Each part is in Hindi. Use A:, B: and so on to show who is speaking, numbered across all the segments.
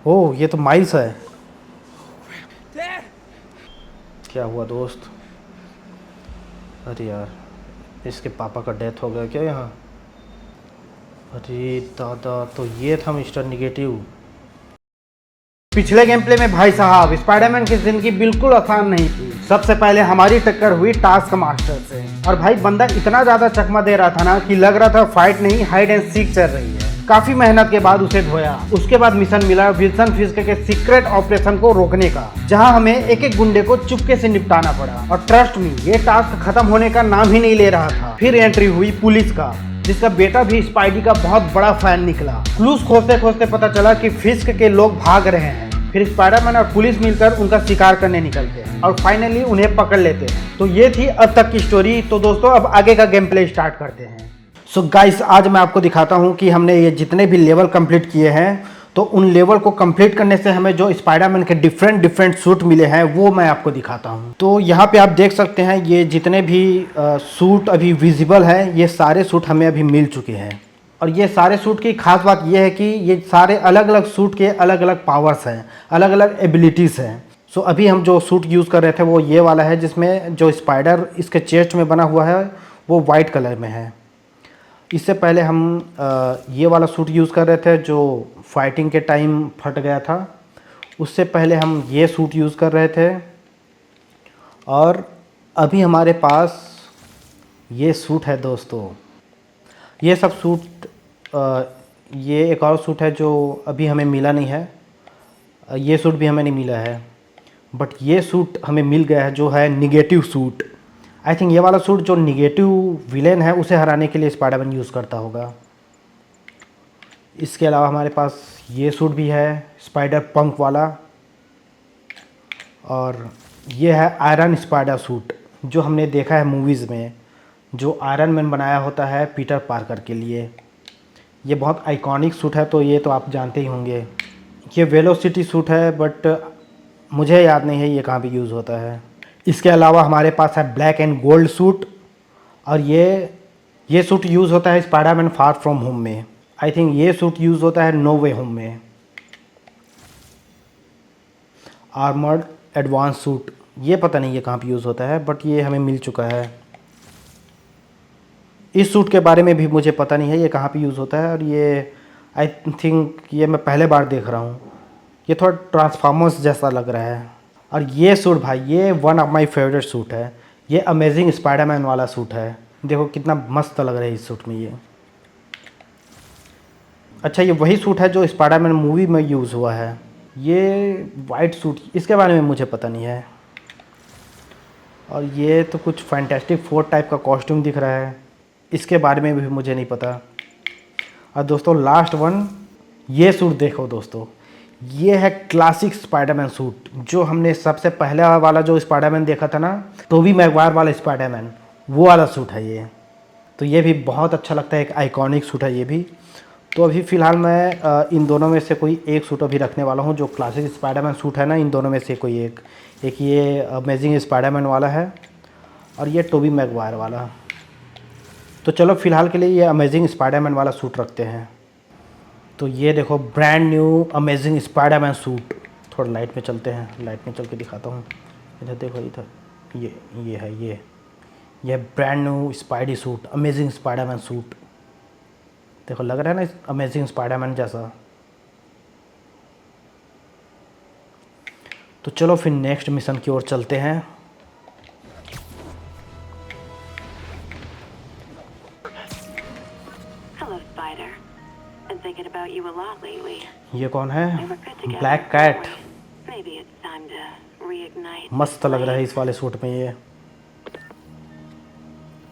A: ओह ये तो माइल्स है। क्या हुआ दोस्त? अरे यार, इसके पापा का डेथ हो गया क्या यहाँ? अरे दादा, तो ये था मिस्टर निगेटिव। पिछले गेम प्ले में भाई साहब स्पाइडरमैन की जिंदगी बिल्कुल आसान नहीं थी। सबसे पहले हमारी टक्कर हुई टास्क मास्टर से, और भाई बंदा इतना ज्यादा चकमा दे रहा था ना कि लग रहा था फाइट नहीं हाइड एंड सीक चल रही है। काफी मेहनत के बाद उसे धोया। उसके बाद मिशन मिला विल्सन फिस्क के सीक्रेट ऑपरेशन को रोकने का, जहां हमें एक एक गुंडे को चुपके से निपटाना पड़ा। और ट्रस्ट मी, ये टास्क खत्म होने का नाम ही नहीं ले रहा था। फिर एंट्री हुई पुलिस का, जिसका बेटा भी स्पाइडी का बहुत बड़ा फैन निकला। क्लूज खोजते खोजते पता चला कि फिस्क के लोग भाग रहे हैं। फिर स्पाइडरमैन और पुलिस मिलकर उनका शिकार करने निकलते हैं और फाइनली उन्हें पकड़ लेते हैं। तो ये थी अब तक की स्टोरी। तो दोस्तों अब आगे का गेम प्ले स्टार्ट करते हैं। सो गाइस, आज मैं आपको दिखाता हूँ कि हमने ये जितने भी लेवल कंप्लीट किए हैं, तो उन लेवल को कंप्लीट करने से हमें जो स्पाइडरमैन के डिफरेंट सूट मिले हैं वो मैं आपको दिखाता हूँ। तो यहाँ पे आप देख सकते हैं ये जितने भी सूट अभी विजिबल हैं, ये सारे सूट हमें अभी मिल चुके हैं। और ये सारे सूट की खास बात ये है कि ये सारे अलग अलग सूट के अलग अलग पावर्स हैं, अलग अलग एबिलिटीज़ हैं। सो अभी हम जो सूट यूज़ कर रहे थे वो ये वाला है, जिसमें जो स्पाइडर इसके चेस्ट में बना हुआ है वो वाइट कलर में है। इससे पहले हम ये वाला सूट यूज़ कर रहे थे जो फाइटिंग के टाइम फट गया था। उससे पहले हम ये सूट यूज़ कर रहे थे। और अभी हमारे पास ये सूट है दोस्तों। ये सब सूट ये एक और सूट है जो अभी हमें मिला नहीं है। ये सूट भी हमें नहीं मिला है, बट ये सूट हमें मिल गया है जो है निगेटिव सूट। आई थिंक ये वाला सूट जो निगेटिव विलेन है उसे हराने के लिए स्पाइडरमैन यूज़ करता होगा। इसके अलावा हमारे पास ये सूट भी है, स्पाइडर पंक वाला। और ये है आयरन स्पाइडर सूट, जो हमने देखा है मूवीज़ में, जो आयरन मैन बनाया होता है पीटर पार्कर के लिए। ये बहुत आइकॉनिक सूट है, तो ये तो आप जानते ही होंगे। ये वेलोसिटी सूट है, बट मुझे याद नहीं है ये कहाँ पे यूज़ होता है। इसके अलावा हमारे पास है ब्लैक एंड गोल्ड सूट, और ये सूट यूज़ होता है स्पाइडरमैन फार फ्रॉम होम में। आई थिंक ये सूट यूज़ होता है नो वे होम में। आर्मर्ड एडवांस सूट, ये पता नहीं ये कहाँ पे यूज़ होता है, बट ये हमें मिल चुका है। इस सूट के बारे में भी मुझे पता नहीं है ये कहाँ पे यूज़ होता है, और ये आई थिंक ये मैं पहले बार देख रहा हूँ। ये थोड़ा ट्रांसफॉर्मर्स जैसा लग रहा है। और ये सूट भाई, ये one of my favourite suit है। ये अमेजिंग स्पाइडरमैन वाला सूट है। देखो कितना मस्त लग रहा है इस सूट में ये। अच्छा, ये वही सूट है जो स्पाइडरमैन मूवी में यूज़ हुआ है। ये वाइट सूट, इसके बारे में मुझे पता नहीं है। और ये तो कुछ फैंटास्टिक फोर टाइप का कॉस्ट्यूम दिख रहा है, इसके बारे में भी मुझे नहीं पता। और दोस्तों लास्ट वन, ये सूट देखो दोस्तों, ये है क्लासिक स्पाइडरमैन सूट, जो हमने सबसे पहले वाला जो स्पाइडरमैन देखा था ना, टोबी मैगवायर वाला स्पाइडरमैन, वो वाला सूट है ये। तो ये भी बहुत अच्छा लगता है, एक आइकॉनिक सूट है ये भी। तो अभी फ़िलहाल मैं इन दोनों में से कोई एक सूट अभी रखने वाला हूँ, जो क्लासिक स्पाइडरमैन सूट है ना, इन दोनों में से कोई एक ये अमेजिंग स्पाइडरमैन वाला है, और ये टोबी मैगवायर वाला। तो चलो फ़िलहाल के लिए ये अमेजिंग स्पाइडरमैन वाला सूट रखते हैं। तो ये देखो brand new amazing Spiderman suit. थोड़ा लाइट में चलते हैं, लाइट में चल के दिखाता हूँ। इधर देखो, इधर ये है ये brand new spidey suit, amazing Spiderman suit. देखो लग रहा है ना अमेजिंग स्पाइडरमैन जैसा। तो चलो फिर नेक्स्ट मिशन की ओर चलते हैं। ये कौन है? Black cat. मस्त लग रहा है इस वाले सूट में ये।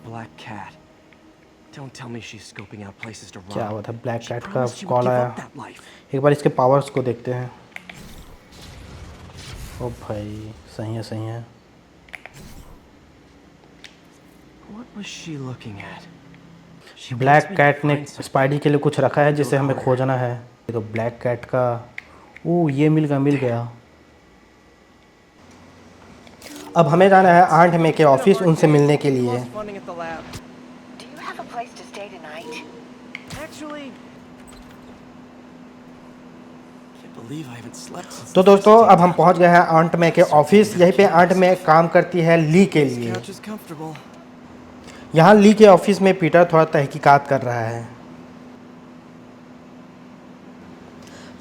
B: Black Cat. Don't tell me she's scoping out places to rob.
A: क्या हुआ था? ब्लैक कैट का कॉल आया। एक बार इसके पावर्स को देखते हैं। ओ भाई, सही है सही है।
B: What was she looking at?
A: Black cat ने स्पाइडी के लिए कुछ रखा है जिसे हमें खोजना है। तो ब्लैक कैट का, ओ ये मिल गया। अब हमें जाना है आंट मे के ऑफिस उनसे मिलने के लिए।
B: believe I haven't slept since
A: तो
B: the
A: दोस्तों
B: first
A: अब हम पहुंच गए हैं आंट मे के ऑफिस। यहीं पे आंट मे काम करती है ली के
B: This
A: लिए।
B: couch is comfortable.
A: यहाँ ली के ऑफिस में पीटर थोड़ा तहकीकात कर रहा है।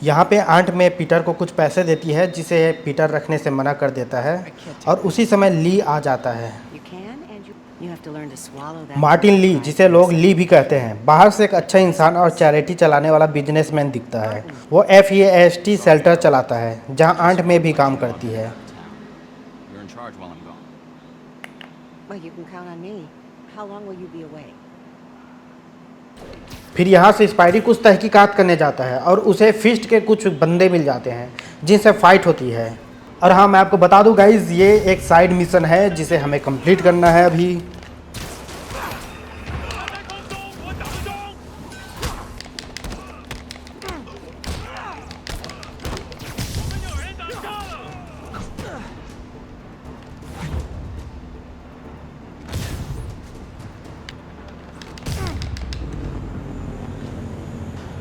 A: यहाँ पे आंट मे पीटर को कुछ पैसे देती है जिसे पीटर रखने से मना कर देता है और उसी समय ली आ जाता है।
C: You can, and you have to learn to swallow that.
A: Martin Lee,
C: pride
A: जिसे
C: for a
A: लोग
C: second.
A: ली भी कहते हैं, बाहर से एक अच्छा इंसान और चैरिटी चलाने वाला बिजनेसमैन दिखता है। वो FEAST शेल्टर चलाता है जहाँ आंट मे भी काम करती है।
D: You're in charge while I'm gone.
C: Well, you can count on me. How long will you be away?
A: फिर यहाँ से स्पाइडी कुछ तहकीकात करने जाता है और उसे फिस्ट के कुछ बंदे मिल जाते हैं जिनसे फाइट होती है। और हाँ, मैं आपको बता दूं गाइज, ये एक साइड मिशन है जिसे हमें कंप्लीट करना है अभी।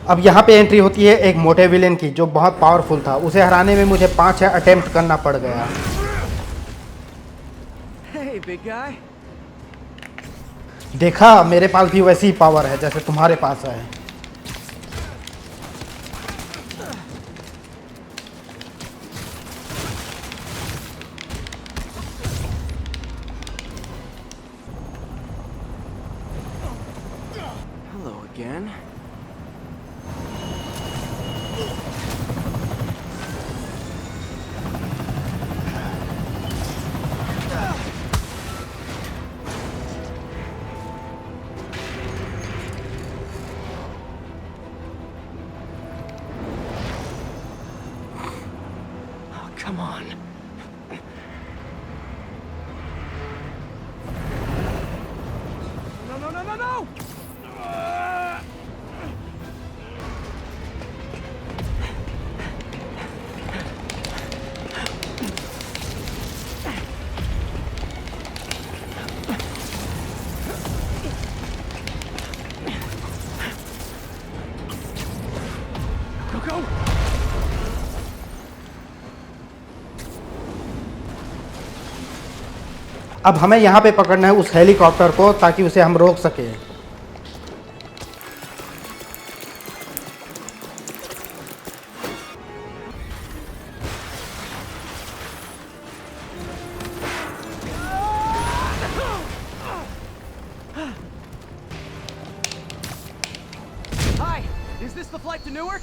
A: अब यहाँ पे एंट्री होती है एक मोटे विलेन की जो बहुत पावरफुल था। उसे हराने में मुझे 5-6 अटेम्प्ट करना पड़ गया।
B: Hey, big guy.
A: देखा, मेरे पास भी वैसी ही पावर है जैसे तुम्हारे पास है।
B: Hello again. Oh, come on. No, no, no, no, no! Go, go!
A: अब हमें यहाँ पे पकड़ना है उस हेलीकॉप्टर को ताकि उसे हम रोक सके।
B: Hi, is this the flight to Newark?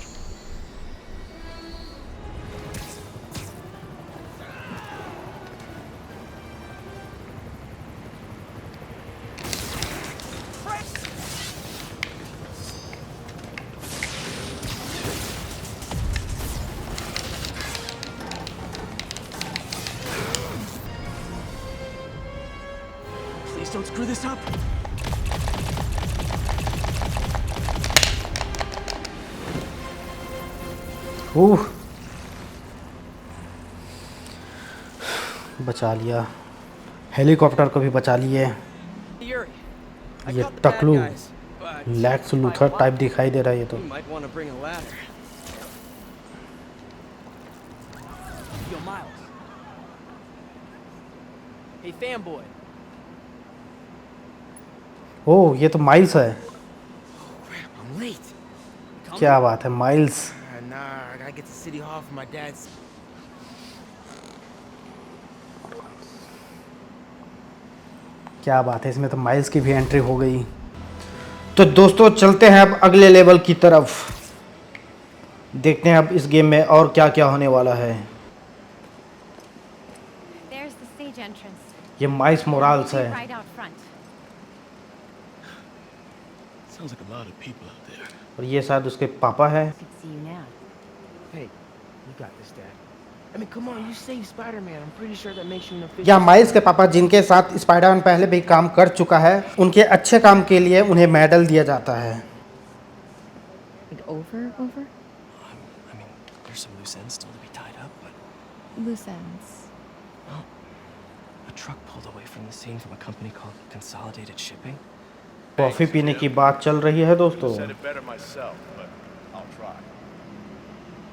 B: Please don't screw this up.
A: उह, बचा लिया। हेलीकॉप्टर को भी बचा लिए।
B: Yuri, I
A: ये
B: got the bad
A: Taklu
B: guys, but
A: lakhs
B: if I
A: Luther
B: want,
A: type दिखाई दे रहा है ये तो।
B: you might want to bring a ladder. Yo, Miles. Hey, fanboy.
A: ओह, ये तो माइल्स है।
B: Crap, I'm late.
A: क्या बात है, miles.
B: Nah, I gotta get to City Hall for my dad's.
A: क्या बात है, इसमें तो माइल्स की भी एंट्री हो गई। तो दोस्तों चलते हैं अब अगले लेवल की तरफ। देखते हैं अब इस गेम में और क्या क्या होने वाला है।
E: There's the stage entrance.
A: ये माइल्स मोराल्स है।
E: Right out front.
D: Sounds like a lot of people out there.
A: और ये शायद उसके पापा है।
C: I can see you now.
B: Hey, you got this, Dad. I mean, come on, you saved Spider-Man. I'm pretty sure that makes you an official.
A: या माइल्स के पापा जिनके साथ स्पाइडरमैन पहले भी काम कर चुका है, उनके अच्छे काम के लिए उन्हें मेडल दिया जाता है।
C: Like over?
B: I mean, there's some loose ends still to be tied up, but
E: Loose ends.
B: a truck pulled away from the scene from a company called Consolidated Shipping.
A: Coffee पीने की बात चल रही है दोस्तों।
D: Said it better myself, but I'll try.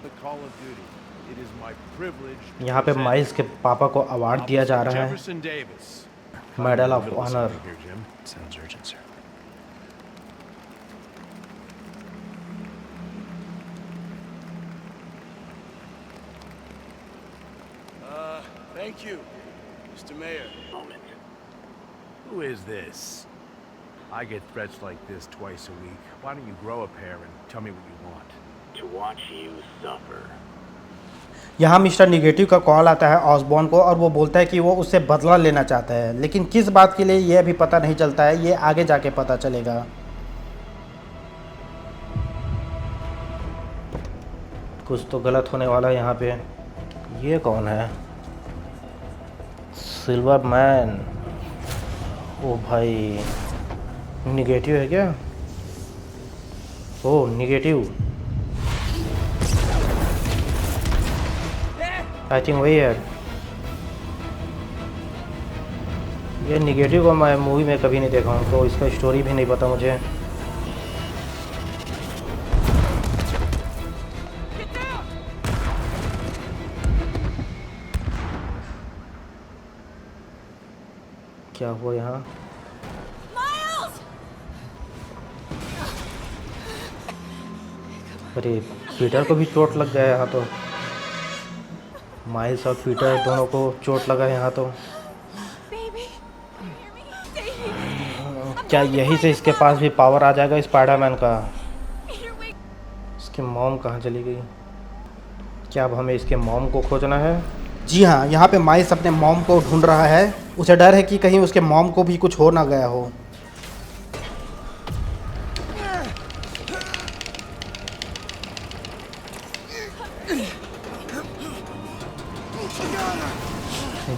F: The Call of Duty. It is my privilege.
A: यहाँ पे माइल्स के पापा को अवार्ड दिया जा रहा है,
F: Jefferson Davis.
A: Medal of Honor.
F: Here, Jim. Sounds urgent, sir. Thank you, Mr. Mayor. Who is this? I get threats like this twice a week. Why don't you grow a pair and tell me what you want? To watch you suffer.
A: यहाँ मिस्टर निगेटिव का कॉल आता है ऑसबॉर्न को और वो बोलता है कि वो उससे बदला लेना चाहता है, लेकिन किस बात के लिए ये अभी पता नहीं चलता है, ये आगे जाके पता चलेगा। कुछ तो गलत होने वाला है यहाँ पे। ये कौन है? Silver man. ओ भाई, निगेटिव है क्या? ओ निगेटिव, आई थिंक वही है। ये निगेटिव को मैं मूवी में कभी नहीं देखा हूँ, तो इसका स्टोरी भी नहीं पता मुझे। क्या हुआ यहाँ? अरे पीटर को भी चोट लग गया यहाँ तो। माइल्स और पीटर दोनों को चोट लगा है यहाँ तो। क्या यही से इसके पास भी पावर आ जाएगा स्पाइडरमैन का? इसकी मॉम कहाँ चली गई? क्या अब हमें इसके मॉम को खोजना है? जी हाँ, यहाँ पे माइल्स अपने मॉम को ढूंढ रहा है। उसे डर है कि कहीं उसके मॉम को भी कुछ हो ना गया हो।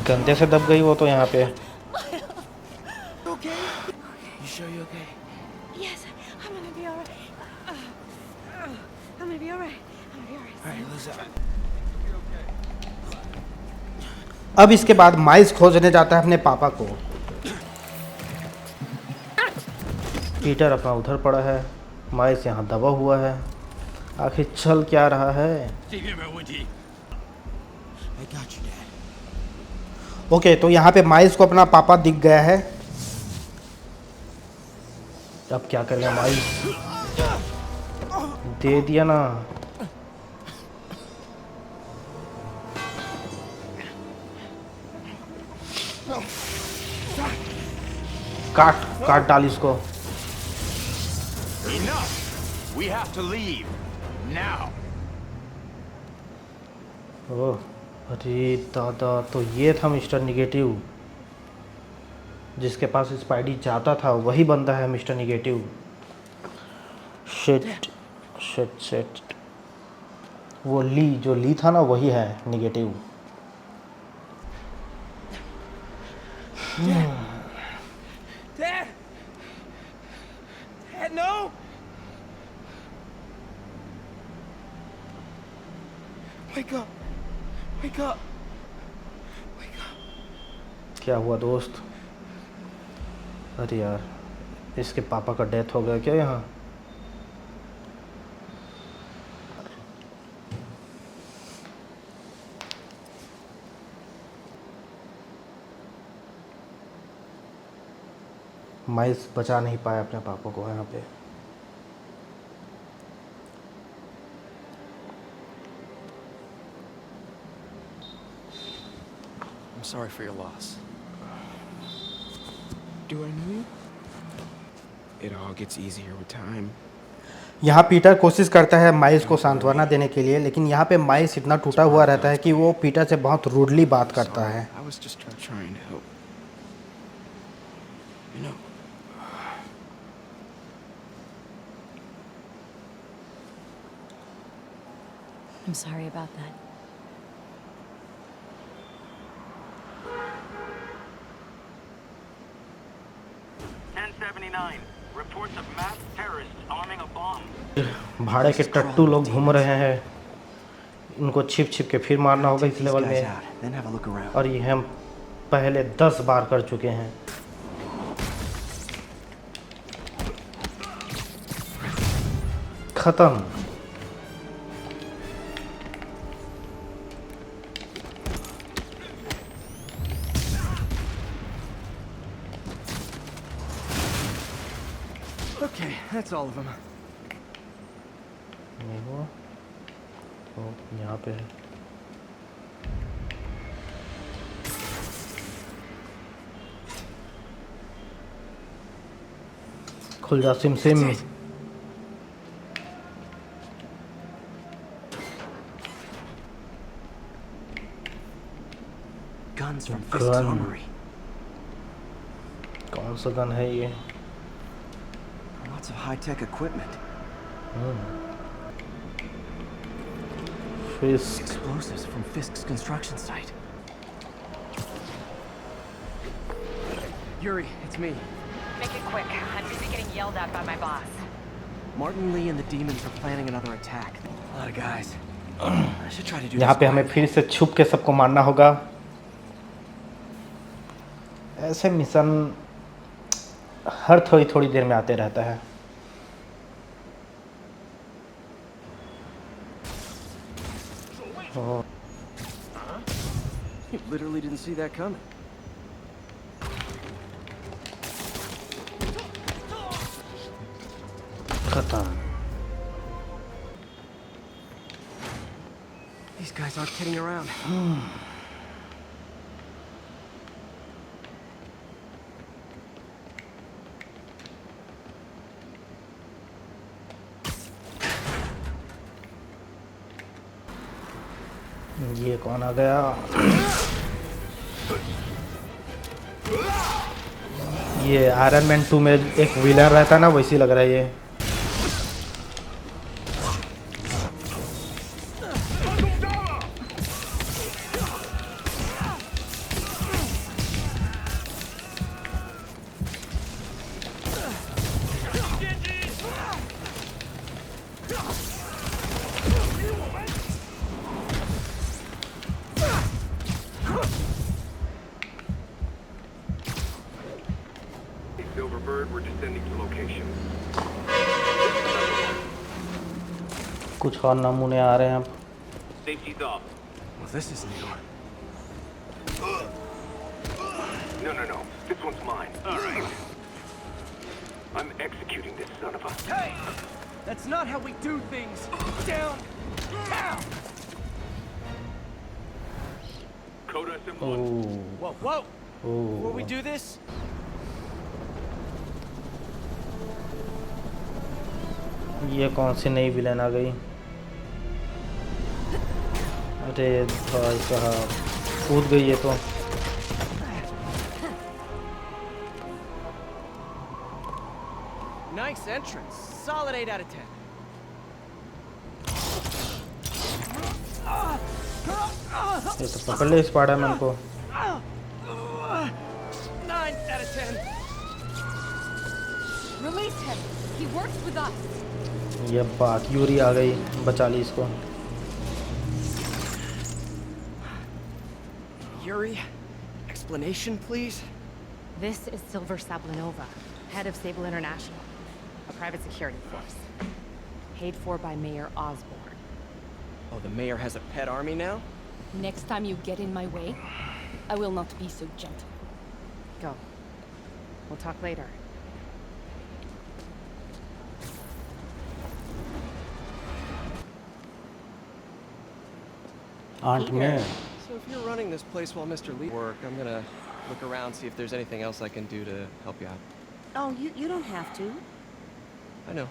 A: गंदे से दब गई वो तो यहाँ पे।
B: Okay? You sure you're okay?
E: Yes, I'm gonna be alright. I'm gonna be alright. I'm gonna be alright.
B: All right, listen.
A: अब इसके बाद माइल्स खोजने जाता है अपने पापा को। पीटर अपना उधर पड़ा है, माइल्स यहाँ दबा हुआ है। आखिर चल क्या रहा है? ओके, तो यहाँ पे माइल्स को अपना पापा दिख गया है। अब क्या करेगा माइल्स? दे दिया ना। काट काट डाल इसको।
F: Enough. We have to leave now.
A: ओह अरे दादा, तो ये था मिस्टर निगेटिव। जिसके पास स्पाइडी जाता था वही बंदा है mister negative. Shit shit shit, वो जो ली था ना वही है negative.
B: Dad! Dad, no! Wake up! Wake up! Wake up!
A: क्या हुआ दोस्त? अरे यार, इसके पापा का डेथ हो गया क्या यहाँ? माइल्स बचा नहीं पाया अपने पापा को यहाँ पे।
B: I'm sorry for your loss. Do I know you? It all gets easier with time.
A: यहाँ पीटर कोशिश करता है माइल्स को सांत्वना देने के लिए, लेकिन यहाँ पे माइल्स इतना टूटा हुआ रहता है कि वो पीटर से बहुत रूडली बात करता है।
B: I was just trying to help. You know.
C: I'm sorry about that.
G: Reports of mass terrorists arming a bomb.
A: भाड़े के टट्टू लोग घूम रहे हैं, इनको छिप छिप के फिर मारना होगा इस लेवल में।
B: Then have a look around.
A: और ये हम पहले 10 बार कर चुके हैं। खत्म।
B: that's all of them.
A: नहीं हुआ तो यहाँ पे है। खुल जा SIM SIM.
B: Guns from
A: Gun.
B: Fisk's armory.
A: कौन सा गन है ये?
B: Lots of high-tech equipment.
A: फिस्क।
B: Explosives from Fisk's construction site. Yuri, it's me.
H: Make it quick. I'm busy getting yelled at by my boss.
B: Martin Lee and the demons are planning another attack. A lot of guys. I should try to do
A: यहाँ
B: this
A: पे हमें
B: quietly.
A: फिर से छुप के सबको मारना होगा। ऐसे मिशन हर थोड़ी थोड़ी देर में आते रहता है। ओह,
B: You literally didn't see that coming.
A: खत्म।
B: These guys aren't kidding around.
A: ये कौन आ गया? ये आयरन मैन 2 में एक विलन रहता है ना, वैसी लग रहा है ये।
G: Silverbird, we're descending to location.
A: कुछ और नमूने आ रहे हैं अब।
G: Safety's off.
B: Well, this is new.
G: No. This one's mine. All right. I'm executing this son of a...
B: Hey! That's not how we do things! Down! Down!
G: Coda SM1.
A: Oh
B: Whoa, whoa! Before we
A: oh,
B: do this,
A: ये कौन सी नई विलन आ गई? अरे भाई साहब, कूद गई ये तो।
B: nice entrance. Solid 8 out of 10.
A: ये तो पकड़ ले स्पाइडरमैन को।
B: 9 out of 10.
E: Release him. He works with us.
A: ये बात, यूरी आ गई, बचा ली इसको।
B: Yuri, explanation, please?
H: This is Silver Sablinova, head of Sable International, a private security force. Paid for by Mayor Osborne.
B: Oh, the mayor has a pet army now?
C: Next time you get in my way, I will not be so gentle.
H: Go. We'll talk later.
A: Aunt में
B: So if you're running this place while Mr. Lee work, I'm gonna look around, see if there's anything else I can do to help you out.
H: Oh, you don't have to.
B: I know.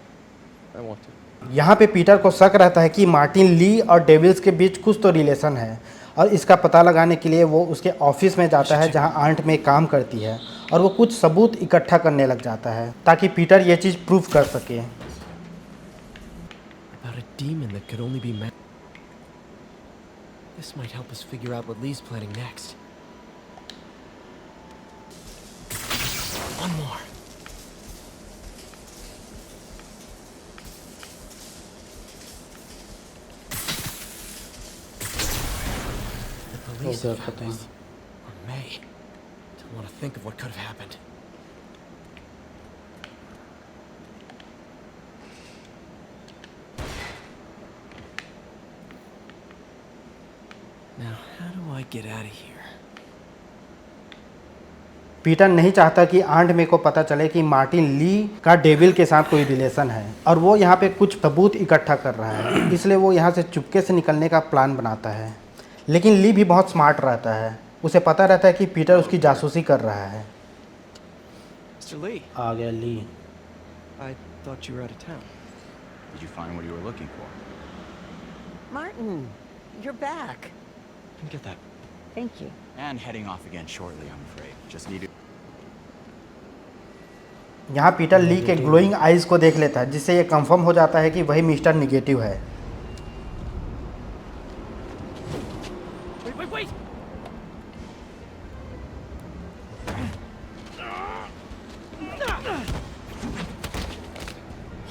B: I want to.
A: यहाँ पे पीटर को शक रहता है कि मार्टिन ली और डेविल्स के बीच कुछ तो रिलेशन है, और इसका पता लगाने के लिए वो उसके ऑफिस में जाता है जहाँ आंट में काम करती है, और वो कुछ सबूत इकट्ठा करने लग जाता है ताकि पीटर ये चीज़ प्रूव कर सके।
B: About a demon that could only be met. This might help us figure out what Lee's planning next. One more. The police
A: Okay,
B: have had
A: खत्म।
B: this. Or may. Don't want to think of what could have happened. Now, how do I get out of here?
A: Peter नहीं चाहता कि आंट मे को पता चले कि मार्टिन ली का डेविल के साथ कोई रिलेशन है और वो यहाँ पे कुछ सबूत इकट्ठा कर रहा है, इसलिए वो यहाँ से चुपके से निकलने का प्लान बनाता है। लेकिन ली भी बहुत स्मार्ट रहता है, उसे पता रहता है कि पीटर उसकी जासूसी कर रहा है।
B: Mr. Lee,
A: आ गया ली।
B: I thought you were out of town.
D: Did you find what you were looking for?
I: Martin, you're back.
B: Didn't get that.
I: Thank you.
D: And heading off again shortly, I'm afraid. Just needed.
A: यहाँ पीटर ली के ग्लोइंग आइज को देख लेता है, जिससे ये कंफर्म हो जाता है कि वही मिस्टर निगेटिव है।
B: Wait!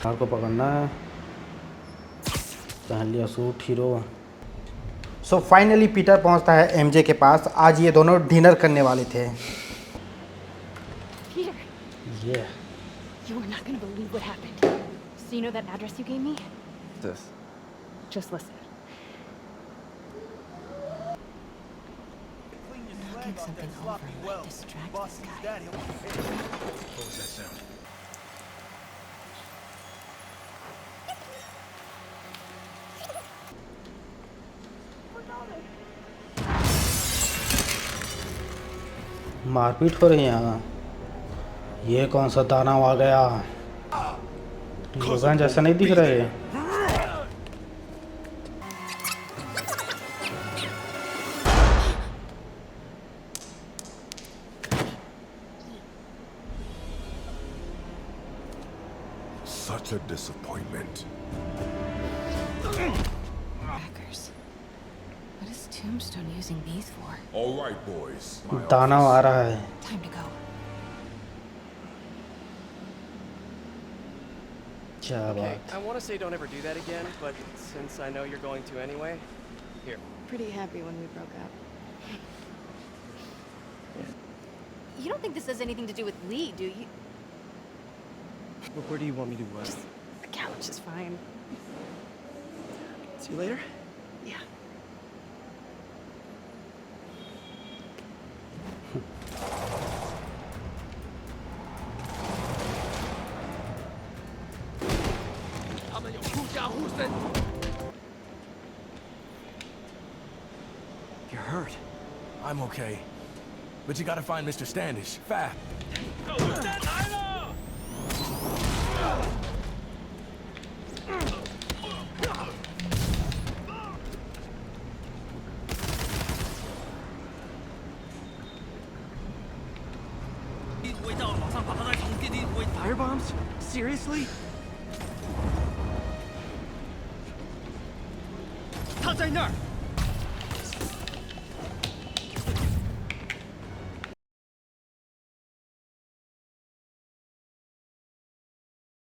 A: कार को पकड़ना है। पहन लिया suit hero. So finally Peter पहुंचता है एमजे के पास। आज ये दोनों डिनर करने वाले थे।
C: Peter,
A: ये
C: you are not gonna believe what happened. So you know that address you gave me?
B: This.
C: Just listen.
H: Knocking something over might distract this guy.
F: What was that sound?
A: मारपीट हो रही है यहाँ। ये कौन सा दाना आ गया? लोगन जैसा नहीं दिख रहे।
G: Such a disappointment.
H: Crackers. What is Tombstone using these for?
G: All right, boys.
A: दाना आ रहा है।
H: Time to go.
A: क्या
J: Okay,
A: बात।
J: I want to say don't ever do that again, but since I know you're going to anyway, here.
E: Pretty happy when we broke up. You don't think this has anything to do with Lee, do you?
B: Where do you want me to
E: The couch is fine.
B: see you later?
E: Yeah.
F: You're hurt. I'm okay. But you gotta find Mr. Standish. Fast.
B: Firebombs? Seriously?
J: 他在那儿。